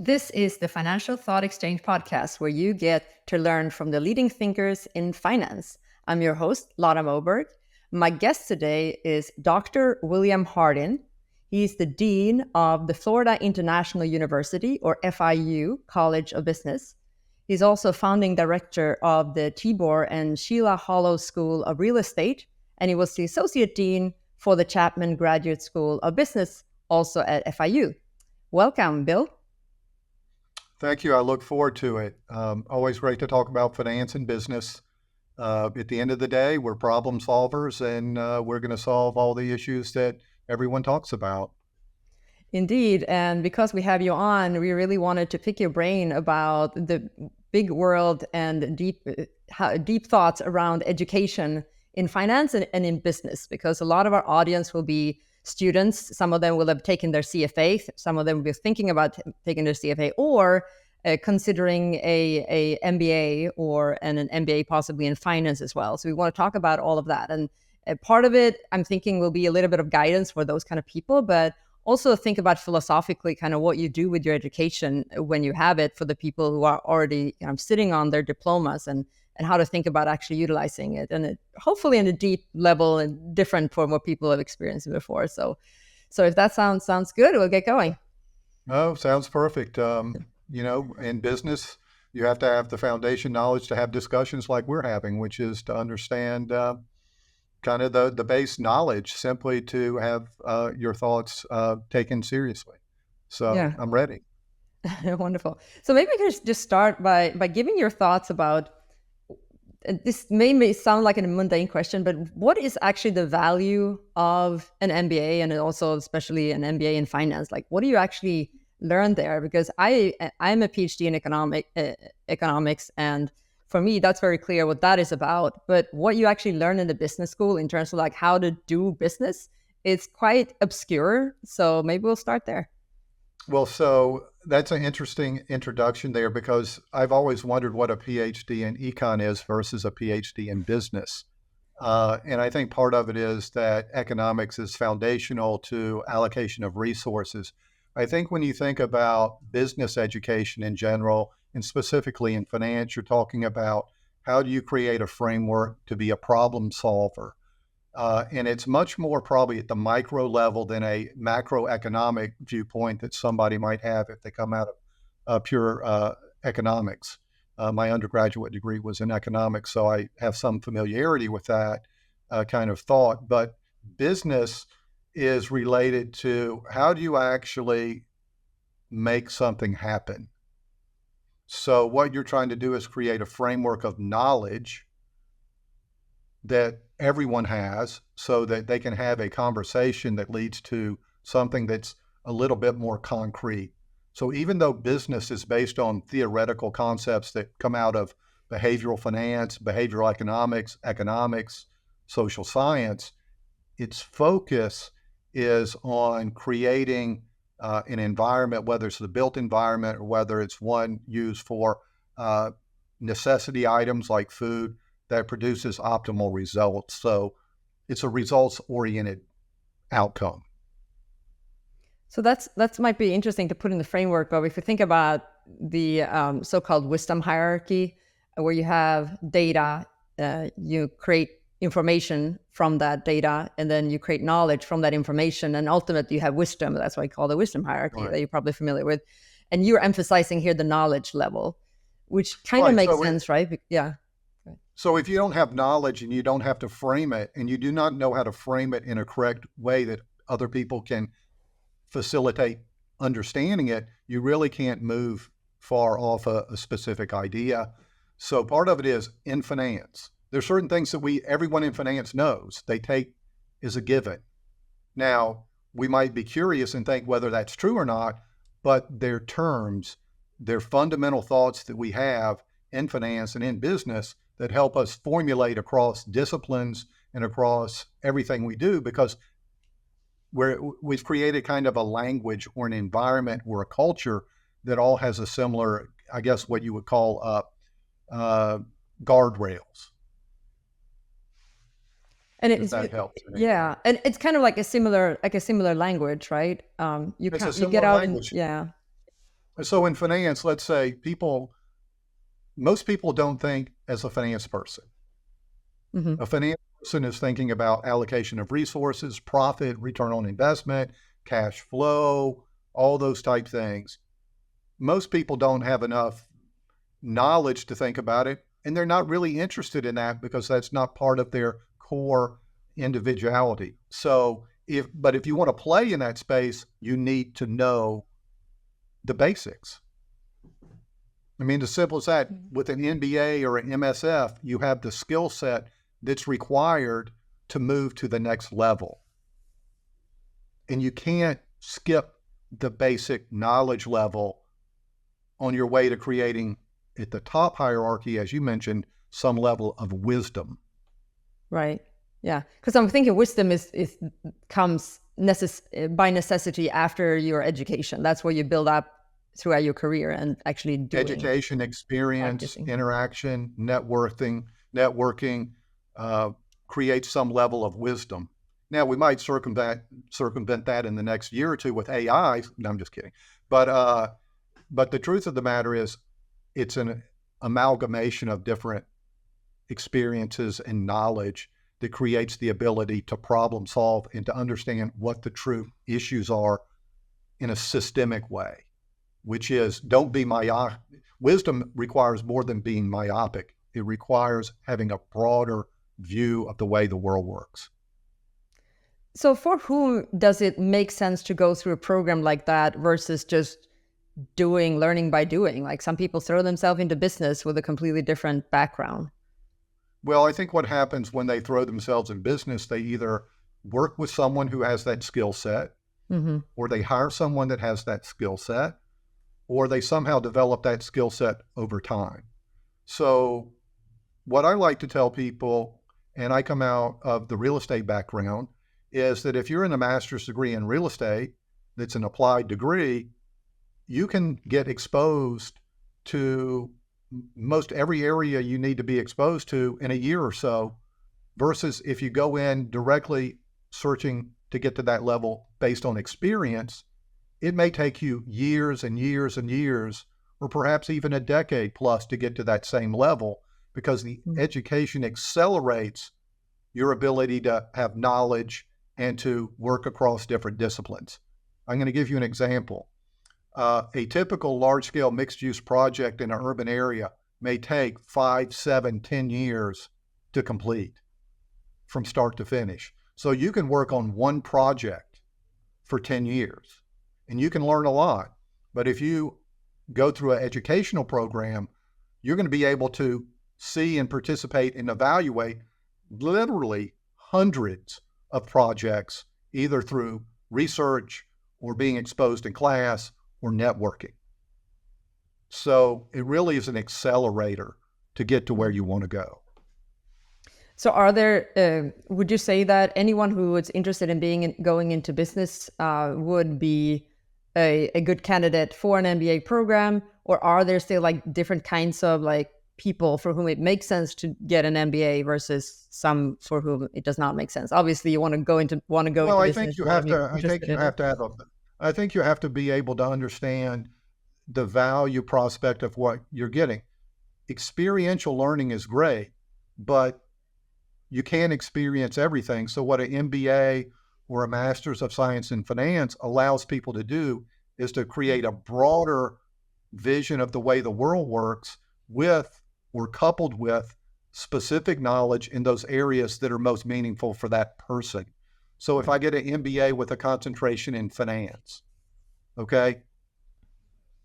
This is the Financial Thought Exchange podcast, where you get to learn from the leading thinkers in finance. I'm your host, Lotta Moberg. My guest today is Dr. William Hardin. He's the Dean of the Florida International University, or FIU, College of Business. He's also founding director of the Tibor and Sheila Hollo School of Real Estate, and he was the associate dean for the Chapman Graduate School of Business, also at FIU. Welcome, Bill. Thank you. I look forward to it. Always great to talk about finance and business. At the end of the day, we're problem solvers, and we're going to solve all the issues that everyone talks about. Indeed. And because we have you on, we really wanted to pick your brain about the big world and deep thoughts around education in finance and in business, because a lot of our audience will be students. Some of them will have taken their CFA. Some of them will be thinking about taking their CFA or considering a MBA or an MBA possibly in finance as well. So we want to talk about all of that. And part of it, I'm thinking, will be a little bit of guidance for those kind of people, but also think about philosophically kind of what you do with your education when you have it for the people who are already sitting on their diplomas, and how to think about actually utilizing it, and hopefully in a deep level and different from what people have experienced before. So if that sounds good, we'll get going. Oh, sounds perfect. In business, you have to have the foundation knowledge to have discussions like we're having, which is to understand kind of the base knowledge, simply to have your thoughts taken seriously. So yeah. I'm ready. Wonderful. So maybe we can just start by giving your thoughts about, this may sound like a mundane question, but what is actually the value of an MBA, and also especially an MBA in finance? Like, what do you actually learn there? Because I'm a PhD in economics, and for me, that's very clear what that is about. But what you actually learn in the business school in terms of like how to do business, it's quite obscure. So maybe we'll start there. Well, so that's an interesting introduction there, because I've always wondered what a PhD in econ is versus a PhD in business. And I think part of it is that economics is foundational to allocation of resources. I think when you think about business education in general, and specifically in finance, you're talking about how do you create a framework to be a problem solver. And it's much more probably at the micro level than a macroeconomic viewpoint that somebody might have if they come out of pure economics. My undergraduate degree was in economics, so I have some familiarity with that kind of thought. But business is related to how do you actually make something happen. So what you're trying to do is create a framework of knowledge that everyone has, so that they can have a conversation that leads to something that's a little bit more concrete. So even though business is based on theoretical concepts that come out of behavioral finance, behavioral economics, social science, its focus is on creating an environment, whether it's the built environment or whether it's one used for necessity items like food, that produces optimal results. So it's a results-oriented outcome. So that might be interesting to put in the framework. But if you think about the so-called wisdom hierarchy, where you have data, you create information from that data, and then you create knowledge from that information, and ultimately you have wisdom. That's why I call the wisdom hierarchy, right, that you're probably familiar with. And you're emphasizing here the knowledge level, which kind of makes sense, right? Yeah. So if you don't have knowledge and you don't have to frame it, and you do not know how to frame it in a correct way that other people can facilitate understanding it, you really can't move far off a specific idea. So part of it is in finance. There's certain things that everyone in finance knows, they take as a given. Now, we might be curious and think whether that's true or not, but they're terms, they're fundamental thoughts that we have in finance and in business that help us formulate across disciplines and across everything we do, because we've created kind of a language or an environment or a culture that all has a similar, I guess, what you would call guardrails. And it's that helps. Yeah, and it's kind of like a similar language, right? You get out language. And yeah. So in finance, let's say most people don't think as a finance person. Mm-hmm. A finance person is thinking about allocation of resources, profit, return on investment, cash flow, all those type things. Most people don't have enough knowledge to think about it, and they're not really interested in that because that's not part of their core individuality. So if you want to play in that space, you need to know the basics. I mean, as simple as that, with an MBA or an MSF, you have the skill set that's required to move to the next level. And you can't skip the basic knowledge level on your way to creating, at the top hierarchy, as you mentioned, some level of wisdom. Right. Yeah. Because I'm thinking wisdom comes by necessity after your education. That's what you build up throughout your career and actually doing. Education, experience, practicing. interaction, networking creates some level of wisdom. Now, we might circumvent that in the next year or two with AI. No, I'm just kidding. But the truth of the matter is, it's an amalgamation of different experiences and knowledge that creates the ability to problem solve and to understand what the true issues are in a systemic way, which is, don't be myopic. Wisdom requires more than being myopic. It requires having a broader view of the way the world works. So for whom does it make sense to go through a program like that versus just learning by doing? Like some people throw themselves into business with a completely different background. Well, I think what happens when they throw themselves in business, they either work with someone who has that skill set, Mm-hmm. or they hire someone that has that skill set, or they somehow develop that skill set over time. So what I like to tell people, and I come out of the real estate background, is that if you're in a master's degree in real estate, that's an applied degree, you can get exposed to most every area you need to be exposed to in a year or so, versus if you go in directly searching to get to that level based on experience, it may take you years and years and years, or perhaps even a decade plus to get to that same level, because the education accelerates your ability to have knowledge and to work across different disciplines. I'm going to give you an example. A typical large-scale mixed-use project in an urban area may take 5, 7, 10 years to complete from start to finish. So you can work on one project for 10 years and you can learn a lot. But if you go through an educational program, you're going to be able to see and participate and evaluate literally hundreds of projects, either through research or being exposed in class or networking. So it really is an accelerator to get to where you want to go. So would you say that anyone who is interested in going into business would be a good candidate for an MBA program? Or are there still like different kinds of like people for whom it makes sense to get an MBA versus some for whom it does not make sense? Obviously you want to go into Well, business. I think you have to be able to understand the value prospect of what you're getting. Experiential learning is great, but you can't experience everything. So what an MBA or a Master's of Science in Finance allows people to do is to create a broader vision of the way the world works with or coupled with specific knowledge in those areas that are most meaningful for that person. So if I get an MBA with a concentration in finance, okay,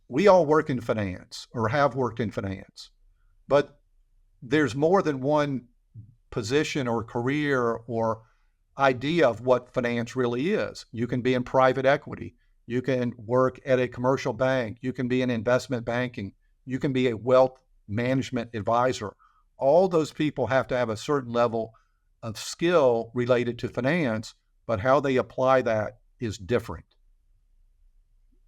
we all work in finance or have worked in finance, but there's more than one position or career or idea of what finance really is. You can be in private equity. You can work at a commercial bank. You can be in investment banking. You can be a wealth management advisor. All those people have to have a certain level of skill related to finance, but how they apply that is different.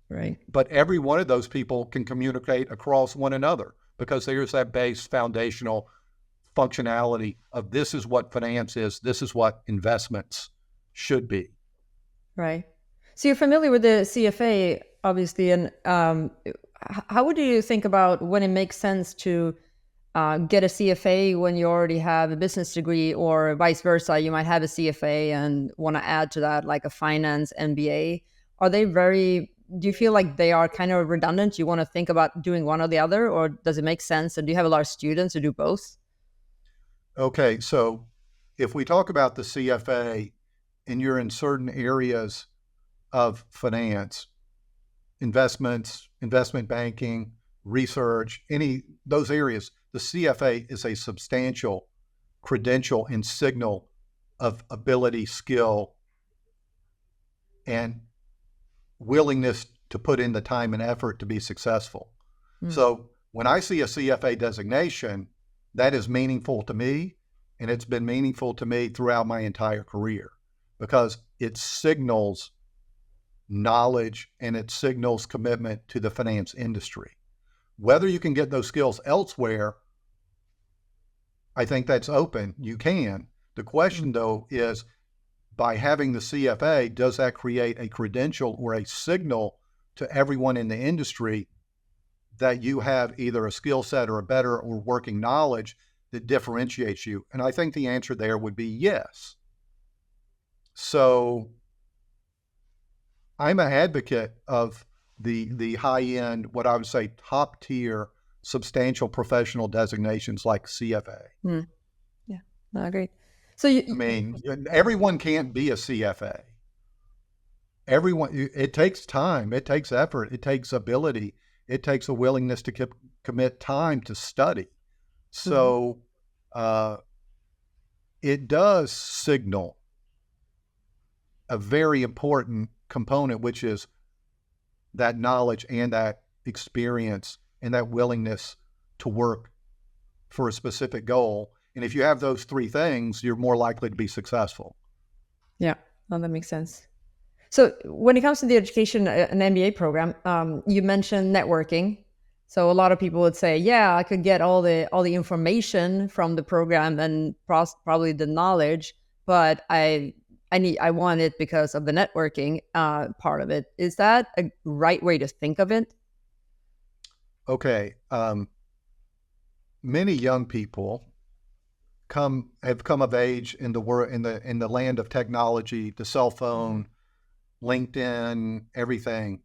Right. But every one of those people can communicate across one another because there's that base foundational functionality of this is what finance is, this is what investments should be. Right. So you're familiar with the CFA, obviously, and how would you think about when it makes sense to get a CFA when you already have a business degree, or vice versa? You might have a CFA and want to add to that like a finance MBA. Are they do you feel like they are kind of redundant? You want to think about doing one or the other, or does it make sense? And do you have a lot of students who do both? Okay, so if we talk about the CFA and you're in certain areas of finance, investments, investment banking, research, any those areas, the CFA is a substantial credential and signal of ability, skill, and willingness to put in the time and effort to be successful. So when I see a CFA designation, that is meaningful to me, and it's been meaningful to me throughout my entire career because it signals knowledge and it signals commitment to the finance industry. Whether you can get those skills elsewhere, I think that's open. You can. The question, though, is by having the CFA, does that create a credential or a signal to everyone in the industry that you have either a skill set or a better or working knowledge that differentiates you? And I think the answer there would be yes. So I'm an advocate of the high-end, what I would say top-tier, substantial professional designations like CFA. Yeah, no, I agree. So I mean, everyone can't be a CFA. Everyone, it takes time, it takes effort, it takes ability, it takes a willingness to commit time to study. So it does signal a very important component, which is that knowledge and that experience and that willingness to work for a specific goal. And if you have those three things, you're more likely to be successful. Yeah, well, that makes sense. So when it comes to the education, an MBA program, you mentioned networking. So a lot of people would say, yeah, I could get all the information from the program and probably the knowledge, but I want it because of the networking part of it. Is that a right way to think of it? Okay. Many young people have come of age in the land of technology, the cell phone, LinkedIn, everything.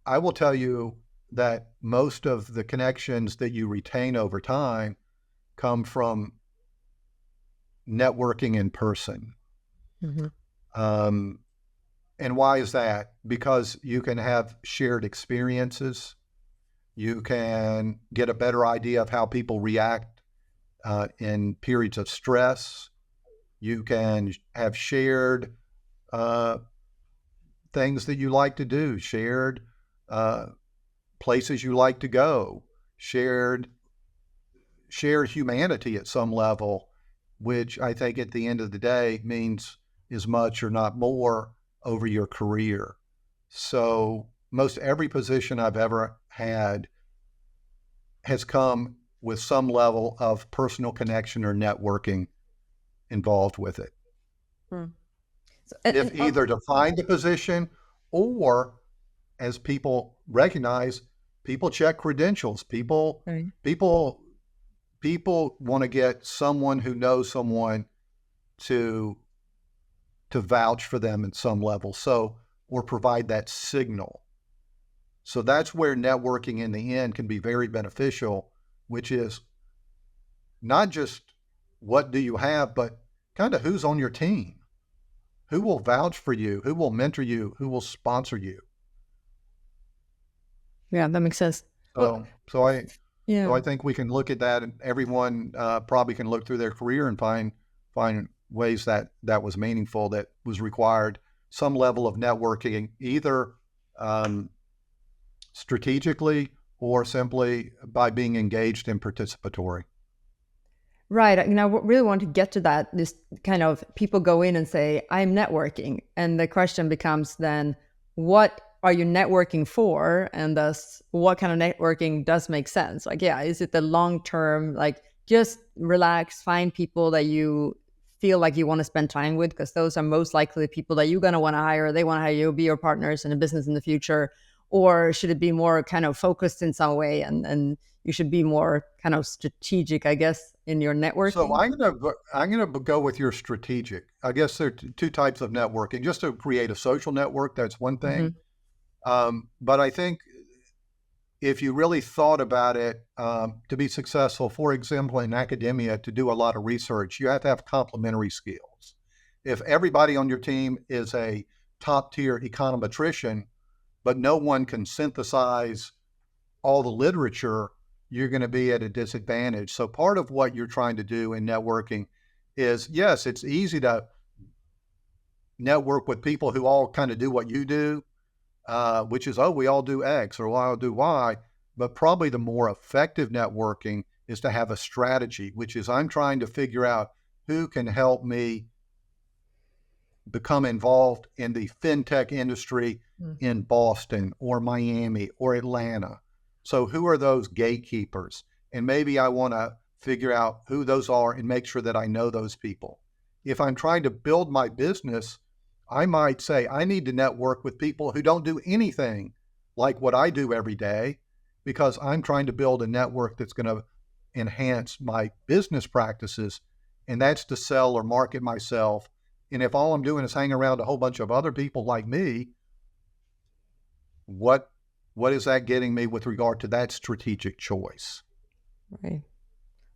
I will tell you that most of the connections that you retain over time come from networking in person. And why is that? Because you can have shared experiences. You can get a better idea of how people react in periods of stress. You can have shared things that you like to do, shared places you like to go, shared humanity at some level, which I think at the end of the day means as much or not more over your career. So most every position I've ever had has come with some level of personal connection or networking involved with it. So, if either to find a position or, as people recognize, people check credentials. People want to get someone who knows someone to vouch for them at some level. So, or provide that signal. So that's where networking in the end can be very beneficial, which is not just what do you have, but kind of who's on your team, who will vouch for you, who will mentor you, who will sponsor you. Yeah, that makes sense. So I think we can look at that, and everyone probably can look through their career and find ways that was meaningful, that was required some level of networking, either strategically or simply by being engaged and participatory. Right. I really want to get to that. This kind of people go in and say, I'm networking. And the question becomes then, what are you networking for? And thus, what kind of networking does make sense? Like, yeah, is it the long term, like just relax, find people that you feel like you want to spend time with, because those are most likely the people that you're going to want to hire. They want to hire you, be your partners in a business in the future. or should it be more kind of focused in some way, and you should be more kind of strategic, I guess, in your networking? So I'm gonna go with your strategic. I guess there are two types of networking. Just to create a social network, that's one thing. But I think if you really thought about it, to be successful, for example, in academia, to do a lot of research, you have to have complementary skills. If everybody on your team is a top tier econometrician, but no one can synthesize all the literature, you're going to be at a disadvantage. So part of what you're trying to do in networking is, yes, it's easy to network with people who all kind of do what you do, which is, oh, we all do X or we all do Y. But probably the more effective networking is to have a strategy, which is I'm trying to figure out who can help me become involved in the fintech industry in Boston or Miami or Atlanta. So who are those gatekeepers? And maybe I want to figure out who those are and make sure that I know those people. If I'm trying to build my business, I might say I need to network with people who don't do anything like what I do every day, because I'm trying to build a network that's going to enhance my business practices, and that's to sell or market myself. And if all I'm doing is hang around a whole bunch of other people like me, what is that getting me with regard to that strategic choice? Right.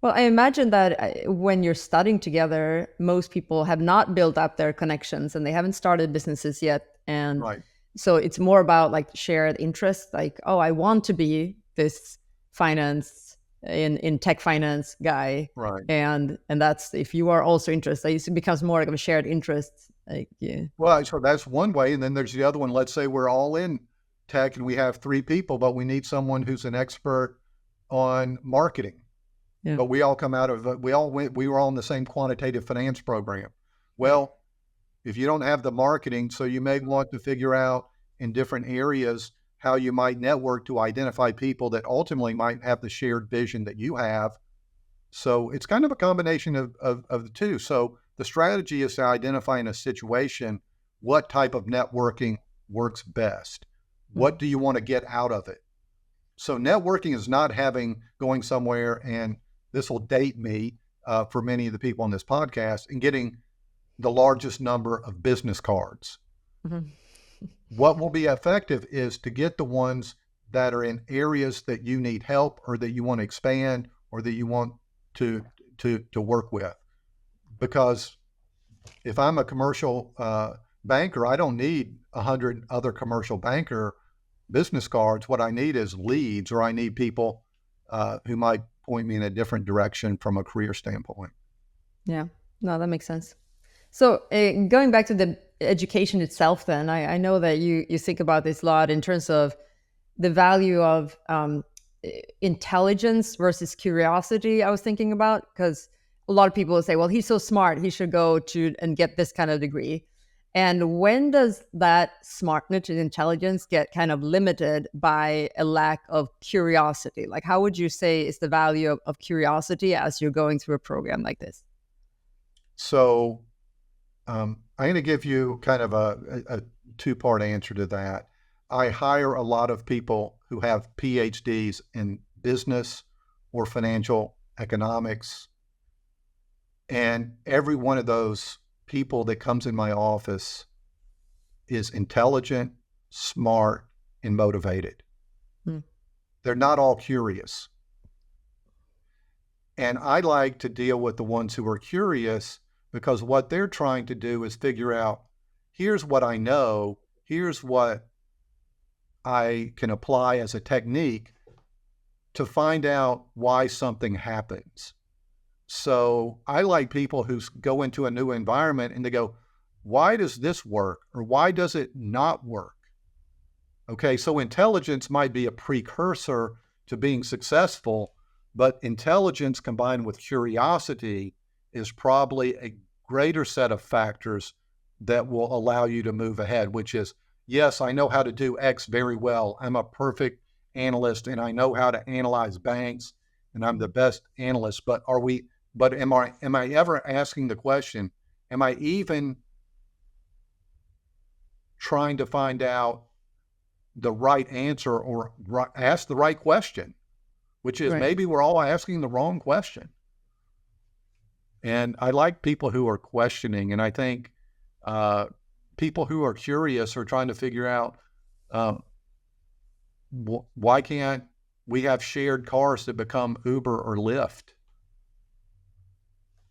Well, I imagine that when you're studying together, most people have not built up their connections and they haven't started businesses yet. And Right. so it's more about like shared interest, like, oh, I want to be this finance in tech finance guy. Right. And that's, if you are also interested, it becomes more like a shared interest. Like, yeah. Well, so that's one way. And then there's the other one. Let's say we're all in tech and we have 3 people, but we need someone who's an expert on marketing. Yeah. But we all come out of, we were all in the same quantitative finance program. Well, if you don't have the marketing, so you may want to figure out in different areas how you might network to identify people that ultimately might have the shared vision that you have. So it's kind of a combination of the two. So the strategy is to identify in a situation what type of networking works best. What do you want to get out of it? So networking is not going somewhere, and this will date me for many of the people on this podcast, and getting the largest number of business cards. What will be effective is to get the ones that are in areas that you need help or that you want to expand or that you want to work with. Because if I'm a commercial banker, I don't need 100 other commercial banker business cards. What I need is leads, or I need people who might point me in a different direction from a career standpoint. Yeah, no, that makes sense. So going back to the education itself, then I know that you think about this a lot in terms of the value of intelligence versus curiosity. I was thinking about, because a lot of people will say, well, he's so smart, he should go to and get this kind of degree. And when does that smartness and intelligence get kind of limited by a lack of curiosity? Like, how would you say is the value of curiosity as you're going through a program like this? So I'm going to give you kind of a two-part answer to that. I hire a lot of people who have PhDs in business or financial economics. And every one of those people that comes in my office is intelligent, smart, and motivated. They're not all curious. And I like to deal with the ones who are curious, because what they're trying to do is figure out, here's what I know, here's what I can apply as a technique to find out why something happens. So I like people who go into a new environment and they go, why does this work? Or why does it not work? Okay, so intelligence might be a precursor to being successful, but intelligence combined with curiosity is probably a greater set of factors that will allow you to move ahead, which is, yes, I know how to do X very well. I'm a perfect analyst and I know how to analyze banks and I'm the best analyst, but am I ever asking the question, am I even trying to find out the right answer or ask the right question, which is Right. maybe we're all asking the wrong question. And I like people who are questioning, and I think people who are curious are trying to figure out why can't we have shared cars that become Uber or Lyft?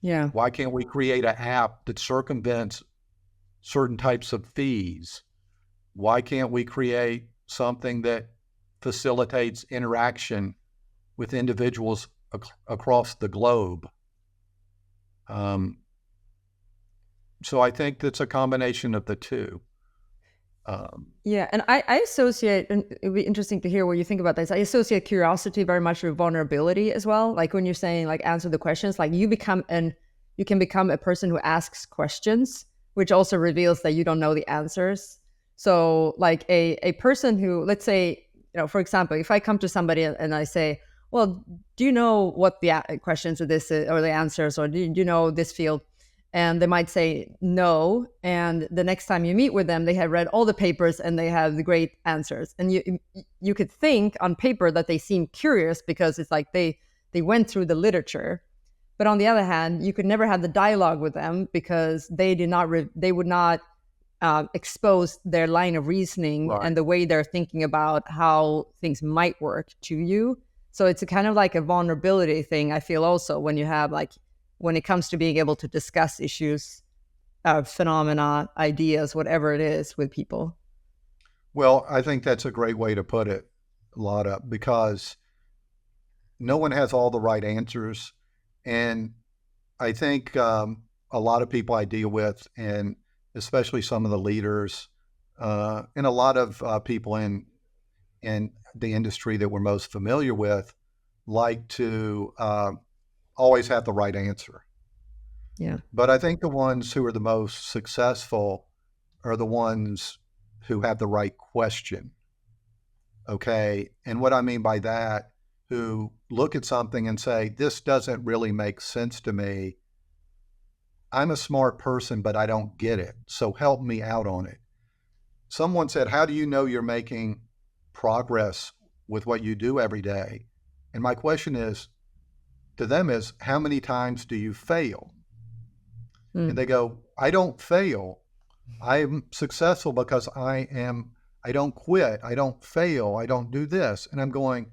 Yeah. Why can't we create an app that circumvents certain types of fees? Why can't we create something that facilitates interaction with individuals across the globe? So I think that's a combination of the two. Yeah, and I associate, and it'd be interesting to hear what you think about this. I associate curiosity very much with vulnerability as well. Like when you're saying like answer the questions, like you can become a person who asks questions, which also reveals that you don't know the answers. So like a person who, let's say, for example, if I come to somebody and I say, well, do you know what the questions of this or the answers, or do you know this field? And they might say no. And the next time you meet with them, they have read all the papers and they have the great answers. And you could think on paper that they seem curious because it's like they went through the literature. But on the other hand, you could never have the dialogue with them because they would not expose their line of reasoning Right. and the way they're thinking about how things might work to you. So it's a kind of like a vulnerability thing, I feel, also when you have like, when it comes to being able to discuss issues, phenomena, ideas, whatever it is with people. Well, I think that's a great way to put it, Lotta, because no one has all the right answers. And I think a lot of people I deal with, and especially some of the leaders, and a lot of people in the industry that we're most familiar with, like to always have the right answer. Yeah. But I think the ones who are the most successful are the ones who have the right question. Okay. And what I mean by that, who look at something and say, this doesn't really make sense to me. I'm a smart person, but I don't get it. So help me out on it. Someone said, how do you know you're making progress with what you do every day? And my question to them is, how many times do you fail? And they go, I don't fail. I'm successful because I don't quit. I don't fail. I don't do this. And I'm going,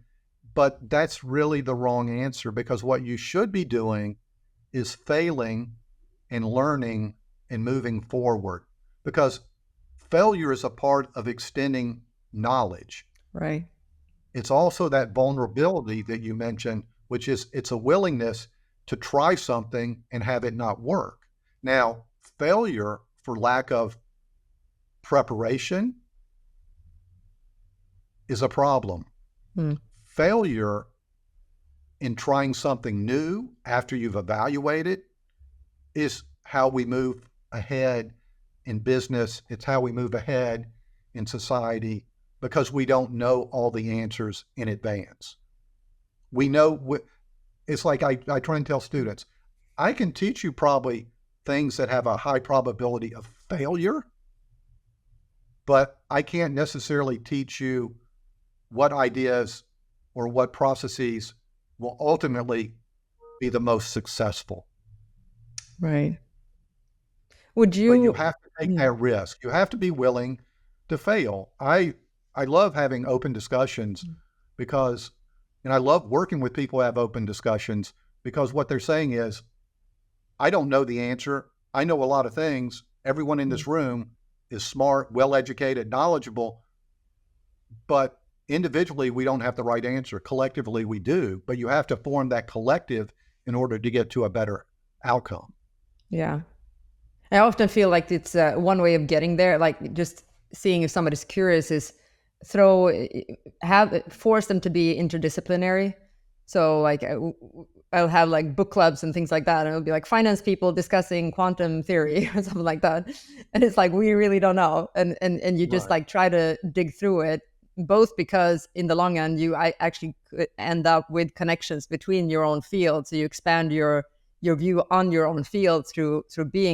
but that's really the wrong answer, because what you should be doing is failing and learning and moving forward, because failure is a part of extending knowledge. Right. It's also that vulnerability that you mentioned, which is it's a willingness to try something and have it not work. Now, failure for lack of preparation is a problem. Failure in trying something new after you've evaluated is how we move ahead in business. It's how we move ahead in society, because we don't know all the answers in advance. We know, it's like I try and tell students, I can teach you probably things that have a high probability of failure, but I can't necessarily teach you what ideas or what processes will ultimately be the most successful. Right. Would But you you? have to take that risk. You have to be willing to fail. I love having open discussions because, and I love working with people who have open discussions, because what they're saying is, I don't know the answer. I know a lot of things. Everyone in this room is smart, well-educated, knowledgeable, but individually, we don't have the right answer. Collectively, we do, but you have to form that collective in order to get to a better outcome. Yeah. I often feel like it's one way of getting there, like just seeing if somebody's curious is force them to be interdisciplinary. So like I'll have like book clubs and things like that, and it'll be like finance people discussing quantum theory or something like that, and it's like we really don't know, and you just Right. like try to dig through it, both because in the long end I actually could end up with connections between your own fields, so you expand your view on your own field through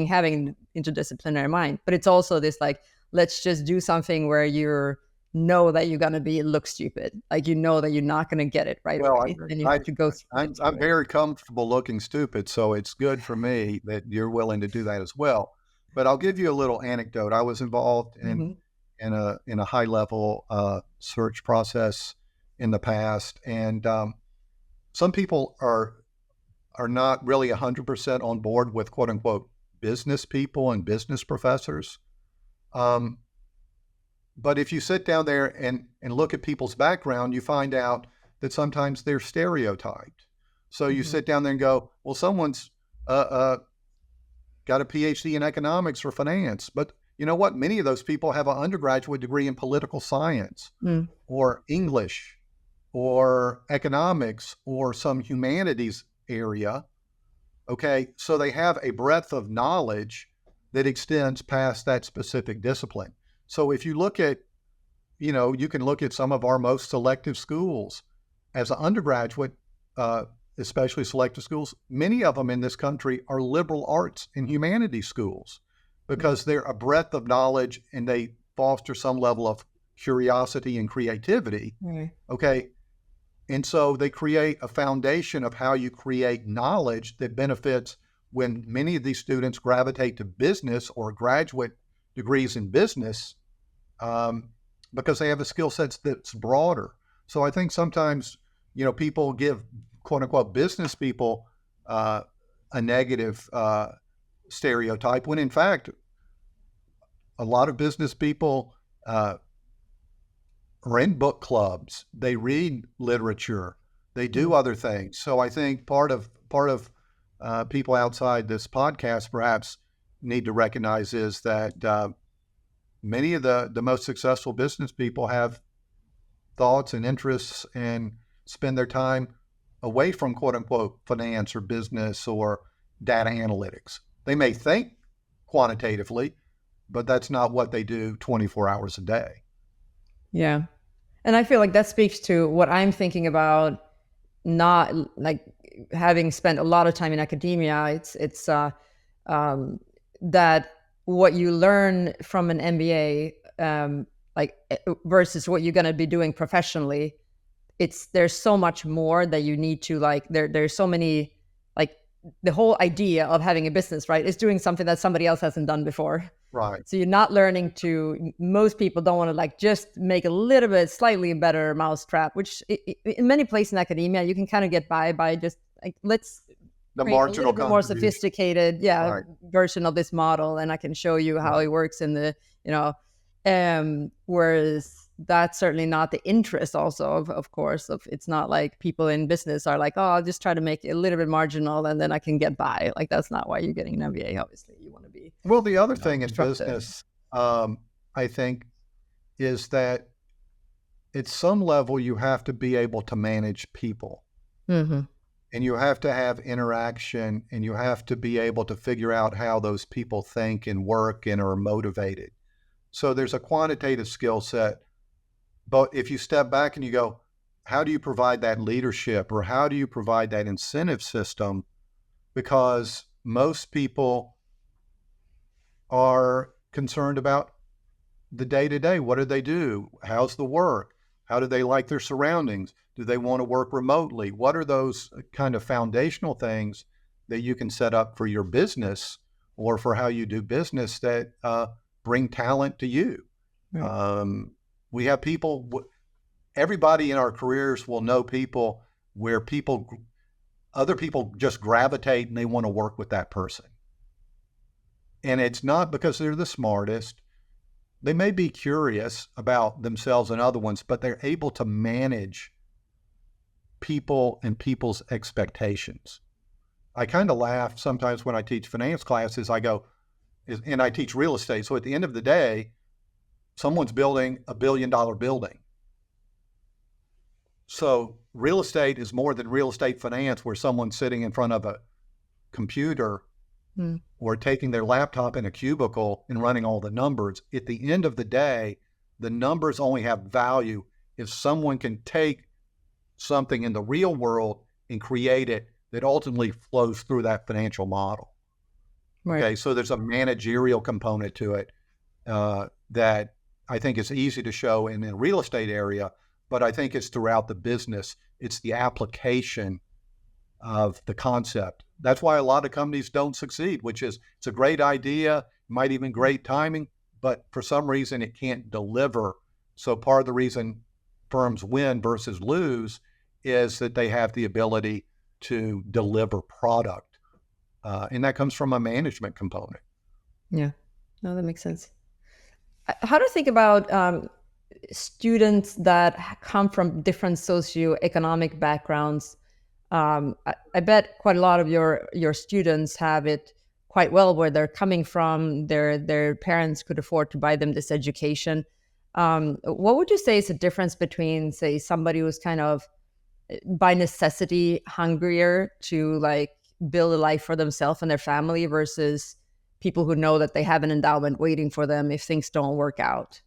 having interdisciplinary mind. But it's also this like, let's just do something where you're know that you're going to look stupid. Like, you know that you're not going to get it right Well, away. And you have to go through I'm very comfortable looking stupid, so it's good for me that you're willing to do that as well. But I'll give you a little anecdote. I was involved in a high level search process in the past, and some people are not really 100% on board with quote unquote business people and business professors. But if you sit down there and look at people's background, you find out that sometimes they're stereotyped. So you sit down there and go, well, someone's got a PhD in economics or finance. But you know what? Many of those people have an undergraduate degree in political science or English or economics or some humanities area. Okay, so they have a breadth of knowledge that extends past that specific discipline. So if you look at, you can look at some of our most selective schools as an undergraduate, especially selective schools. Many of them in this country are liberal arts and humanities schools because they're a breadth of knowledge and they foster some level of curiosity and creativity. Okay. And so they create a foundation of how you create knowledge that benefits when many of these students gravitate to business or graduate degrees in business because they have a skill set that's broader. So I think sometimes, people give quote unquote business people a negative stereotype when in fact, a lot of business people are in book clubs, they read literature, they do other things. So I think part of people outside this podcast perhaps need to recognize is that many of the most successful business people have thoughts and interests and spend their time away from quote unquote finance or business or data analytics. They may think quantitatively, but that's not what they do 24 hours a day. Yeah. And I feel like that speaks to what I'm thinking about, not like having spent a lot of time in academia. It's that what you learn from an MBA, versus what you're going to be doing professionally, there's so much more that you need to there's so many, the whole idea of having a business, right, is doing something that somebody else hasn't done before. Right. So you're not learning most people don't want to just make a little bit slightly better mousetrap, which in many places in academia, you can kind of get by just let's the create marginal a little bit more sophisticated version of this model. And I can show you how it works in the, whereas that's certainly not the interest also of course, it's not like people in business are like, oh, I'll just try to make it a little bit marginal and then I can get by. That's not why you're getting an MBA. Obviously you want to be. Well, the other thing in business, I think, is that at some level you have to be able to manage people. And you have to have interaction and you have to be able to figure out how those people think and work and are motivated. So there's a quantitative skill set. But if you step back and you go, how do you provide that leadership or how do you provide that incentive system? Because most people are concerned about the day-to-day. What do they do? How's the work? How do they like their surroundings? Do they want to work remotely? What are those kind of foundational things that you can set up for your business or for how you do business that bring talent to you? We have people, everybody in our careers will know people where other people just gravitate and they want to work with that person. And it's not because they're the smartest. They may be curious about themselves and other ones, but they're able to manage people and people's expectations. I kind of laugh sometimes when I teach finance classes. I go, and I teach real estate. So at the end of the day, someone's building $1 billion building. So real estate is more than real estate finance, where someone's sitting in front of a computer or taking their laptop in a cubicle and running all the numbers. At the end of the day, the numbers only have value if someone can take something in the real world and create it that ultimately flows through that financial model. Okay, so there's a managerial component to it that I think it's easy to show in the real estate area, but I think it's throughout the business. It's the application of the concept. That's why a lot of companies don't succeed, which is it's a great idea, might even great timing, but for some reason it can't deliver. So part of the reason firms win versus lose is that they have the ability to deliver product. And that comes from a management component. Yeah, no, that makes sense. How do you think about students that come from different socioeconomic backgrounds? I bet quite a lot of your students have it quite well where they're coming from. Their parents could afford to buy them this education. What would you say is the difference between, say, somebody who's kind of by necessity hungrier to like build a life for themselves and their family versus people who know that they have an endowment waiting for them if things don't work out?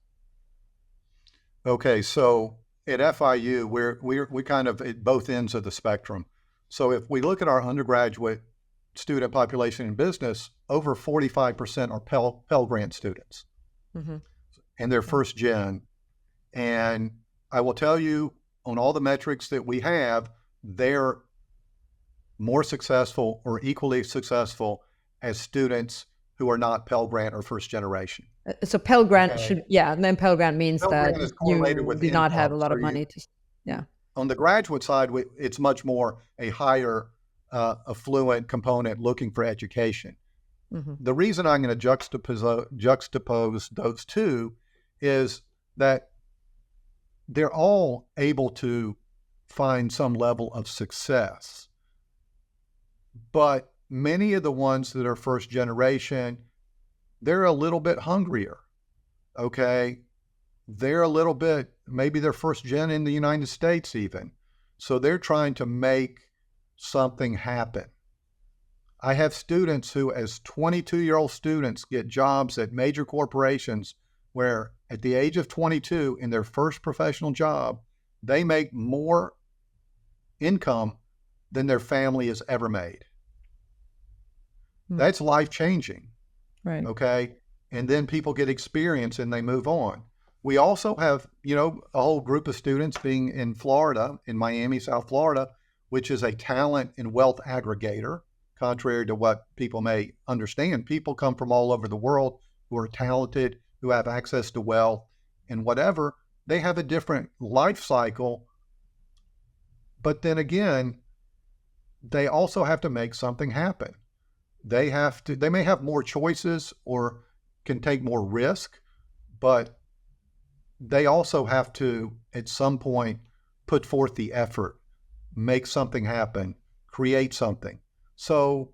Okay, so at FIU, we kind of at both ends of the spectrum. So if we look at our undergraduate student population in business, over 45% are Pell Grant students, and they're first gen. And I will tell you, on all the metrics that we have, they're more successful or equally successful as students who are not Pell Grant or first generation. So Pell Grant should, and then Pell Grant means Pell that Grant is correlated with do not have a income. lot So of money to, yeah. On the graduate side, it's much more a higher affluent component looking for education. The reason I'm going to juxtapose those two is that they're all able to find some level of success. But many of the ones that are first generation, they're a little bit hungrier, okay? They're a little bit, maybe they're first gen in the United States even. So they're trying to make something happen. I have students who, as 22-year-old students, get jobs at major corporations where at the age of 22 in their first professional job, they make more income than their family has ever made. That's life-changing, right? Okay? And then people get experience and they move on. We also have, a whole group of students being in Florida, in Miami, South Florida, which is a talent and wealth aggregator, contrary to what people may understand. People come from all over the world who are talented, who have access to wealth and whatever. They have a different life cycle. But then again, they also have to make something happen. They may have more choices or can take more risk, but they also have to, at some point, put forth the effort, make something happen, create something. So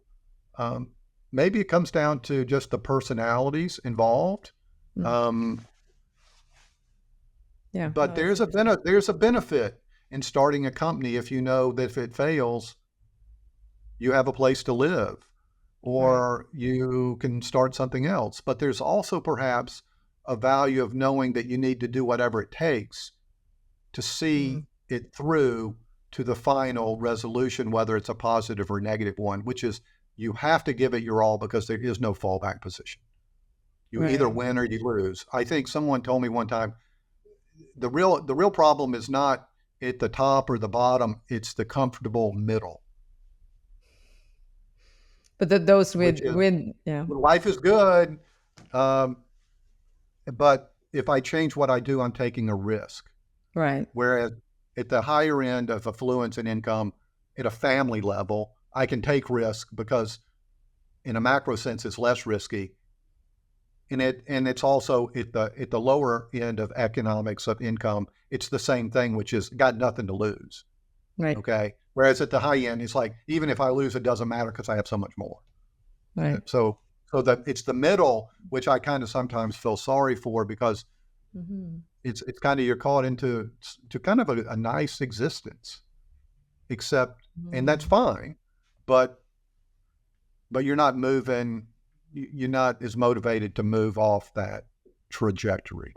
maybe it comes down to just the personalities involved. But there's a benefit in starting a company if you know that if it fails, you have a place to live, or you can start something else. But there's also perhaps a value of knowing that you need to do whatever it takes to see it through to the final resolution, whether it's a positive or negative one, which is you have to give it your all because there is no fallback position. You either win or you lose. I think someone told me one time, the real problem is not at the top or the bottom, it's the comfortable middle. But those with life is good, but if I change what I do, I'm taking a risk. Right. Whereas at the higher end of affluence and income, at a family level, I can take risk because in a macro sense, it's less risky. And it's also at the lower end of economics of income, it's the same thing, which is got nothing to lose. Right. Okay. Whereas at the high end, it's like, even if I lose, it doesn't matter because I have so much more. Right. So that it's the middle, which I kind of sometimes feel sorry for because it's kind of, you're caught into kind of a nice existence, except, and that's fine, but you're not moving, you're not as motivated to move off that trajectory.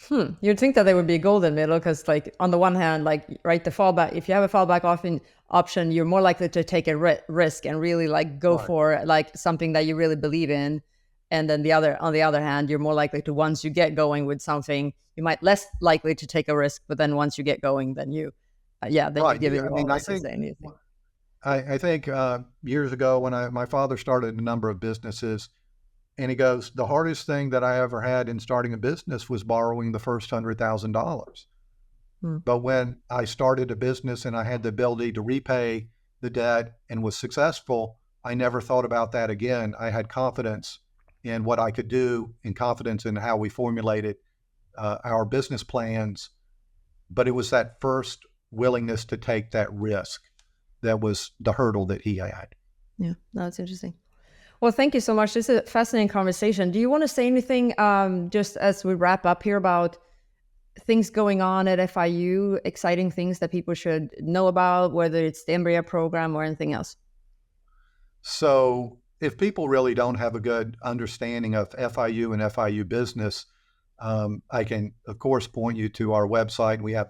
You'd think that there would be a golden middle because, like, on the one hand, like, right, the fallback, if you have a fallback option, you're more likely to take a risk and really like go for like something that you really believe in. And then on the other hand, you're more likely to, once you get going with something, you might less likely to take a risk. But then once you get going, then you, then you give it I your mean, all, I as you think say, and you think. I think years ago when my father started a number of businesses, and he goes, the hardest thing that I ever had in starting a business was borrowing the first $100,000. But when I started a business and I had the ability to repay the debt and was successful, I never thought about that again. I had confidence in what I could do and confidence in how we formulated our business plans. But it was that first willingness to take that risk that was the hurdle that he had. Yeah, that's interesting. Well, thank you so much. This is a fascinating conversation. Do you want to say anything just as we wrap up here about things going on at FIU, exciting things that people should know about, whether it's the MBA program or anything else? So if people really don't have a good understanding of FIU and FIU business, I can, of course, point you to our website. We have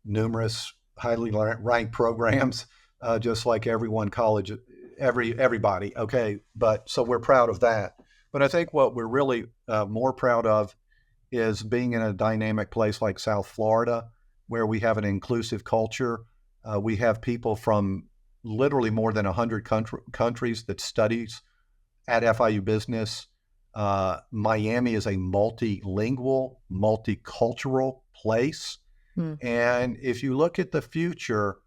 numerous highly ranked programs, just like everybody. Okay. But so we're proud of that. But I think what we're really more proud of is being in a dynamic place like South Florida, where we have an inclusive culture. We have people from literally more than 100 countries that studies at FIU Business. Miami is a multilingual, multicultural place. And if you look at the future,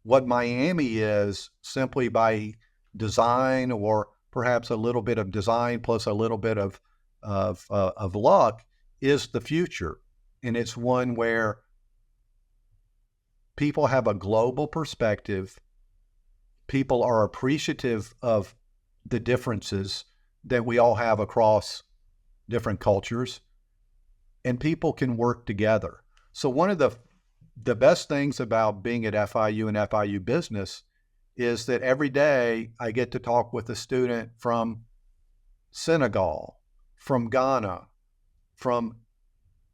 what Miami is, simply by design, or perhaps a little bit of design plus a little bit of luck, is the future. And it's one where people have a global perspective. People are appreciative of the differences that we all have across different cultures, and people can work together. So one of the best things about being at FIU and FIU Business is that every day I get to talk with a student from Senegal, from Ghana, from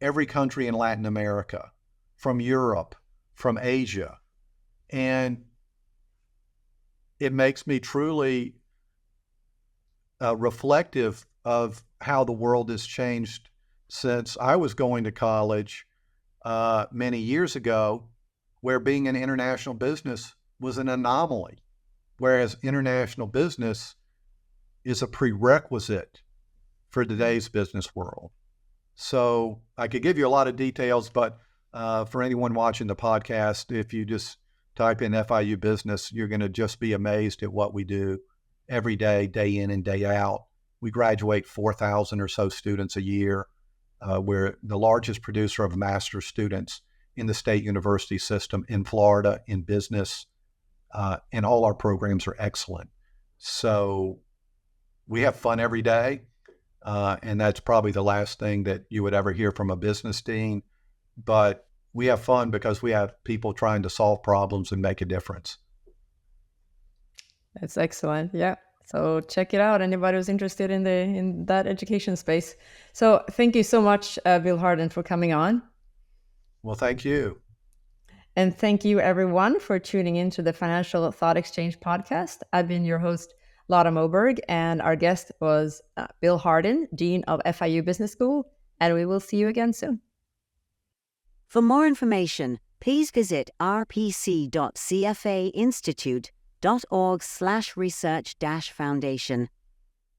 every country in Latin America, from Europe, from Asia. And it makes me truly reflective of how the world has changed since I was going to college many years ago, where being an international business was an anomaly, whereas international business is a prerequisite for today's business world. So I could give you a lot of details, but for anyone watching the podcast, if you just type in FIU Business, you're going to just be amazed at what we do every day, day in and day out. We graduate 4,000 or so students a year. We're the largest producer of master's students in the state university system in Florida in business, and all our programs are excellent. So we have fun every day, and that's probably the last thing that you would ever hear from a business dean. But we have fun because we have people trying to solve problems and make a difference. That's excellent. Yeah. So check it out. Anybody who's interested in that education space. So thank you so much, Bill Hardin, for coming on. Well, thank you. And thank you, everyone, for tuning in to the Financial Thought Exchange podcast. I've been your host, Lotta Moberg, and our guest was Bill Hardin, Dean of FIU Business School, and we will see you again soon. For more information, please visit rpc.cfainstitute.org/research-foundation.